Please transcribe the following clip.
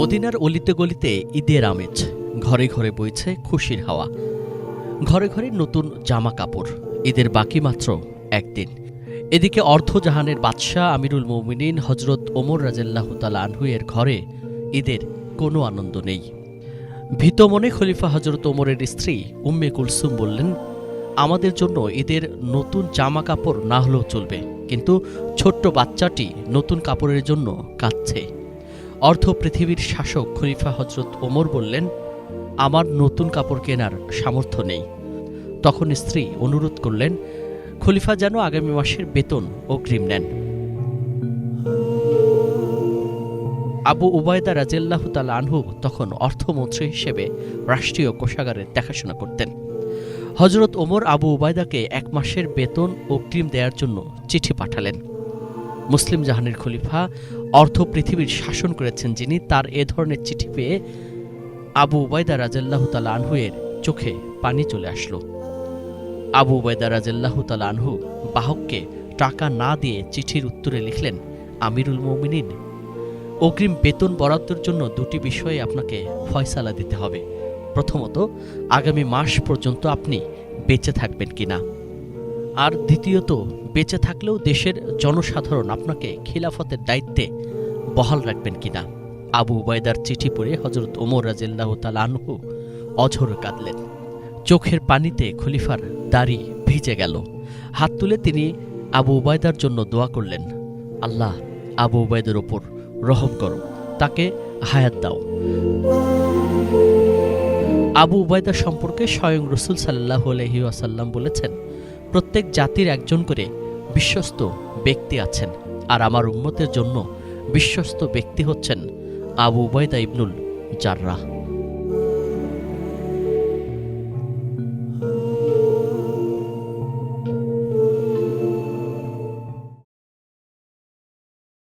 মদিনার অলিতে গলিতে ঈদের আমেজ, ঘরে ঘরে বইছে খুশির হাওয়া, ঘরে ঘরে নতুন জামা কাপড়। ঈদের বাকি মাত্র একদিন। এদিকে অর্ধজাহানের বাদশাহ আমিরুল মুমিনিন হজরত ওমর রাদিয়াল্লাহু তাআলা আনহু এর ঘরে ঈদের কোনো আনন্দ নেই। ভীত মনে খলিফা হজরত ওমরের স্ত্রী উম্মে কুলসুম বললেন, আমাদের জন্য ঈদের নতুন জামা কাপড় না হলেও চলবে, কিন্তু ছোট্ট বাচ্চাটি নতুন কাপড়ের জন্য কাঁদছে। অর্ধ পৃথিবীর শাসক খলিফা হজরত ওমর বললেন, আমার নতুন কাপড় কেনার সামর্থ্য নেই। তখন স্ত্রী অনুরোধ করলেন, খলিফা যেন আগামী মাসের বেতন অগ্রিম নেন। আবু উবায়দা রাদিয়াল্লাহু তাআলা আনহু তখন অর্থমন্ত্রী হিসেবে রাষ্ট্রীয় কোষাগারের দেখাশোনা করতেন। হজরত ওমর আবু উবায়দাকে 1 মাসের বেতন অগ্রিম দেওয়ার জন্য চিঠি পাঠালেন। মুসলিম জাহানের খলিফা অর্ধ পৃথিবীর শাসন করেছেন যিনি, তার এ ধরনের চিঠি পেয়ে আবু উবায়দা রাদিয়াল্লাহু তাআলা আনহু এর চোখে পানি চলে আসলো। আবু উবায়দা রাদিয়াল্লাহু তাআলা আনহু বাহককে টাকা না দিয়ে চিঠির উত্তরে লিখলেন, আমিরুল মুমিনিন, অগ্রিম বেতন বরাদ্দের জন্য 2টি বিষয়ে আপনাকে ফয়সালা দিতে হবে। প্রথমত, আগামী মাস পর্যন্ত আপনি বেঁচে থাকবেন কিনা, আর দ্বিতীয়ত, বেঁচে থাকলেও দেশের জনসাধারণ আপনাকে খিলাফতের দায়িত্বে বহাল রাখবেন কিনা। আবু উবায়দার চিঠি পড়ে হজরত ওমর রাদিয়াল্লাহু তাআলা আনহু অঝরে কাঁদলেন। চোখের পানিতে খলিফার দাড়ি ভিজে গেল। হাত তুলে তিনি আবু উবায়দার জন্য দোয়া করলেন, আল্লাহ আবু উবায়দার ওপর রহম করো, তাকে হায়াত দাও। আবু উবায়দা সম্পর্কে স্বয়ং রাসূল সাল্লাল্লাহু আলাইহি ওয়াসাল্লাম বলেছেন, প্রত্যেক জাতির একজন করে বিশ্বস্ত ব্যক্তি আছেন, আর আমার উম্মতের জন্য বিশ্বস্ত ব্যক্তি হচ্ছেন আবু উবায়দা ইবনুল জাররাহ।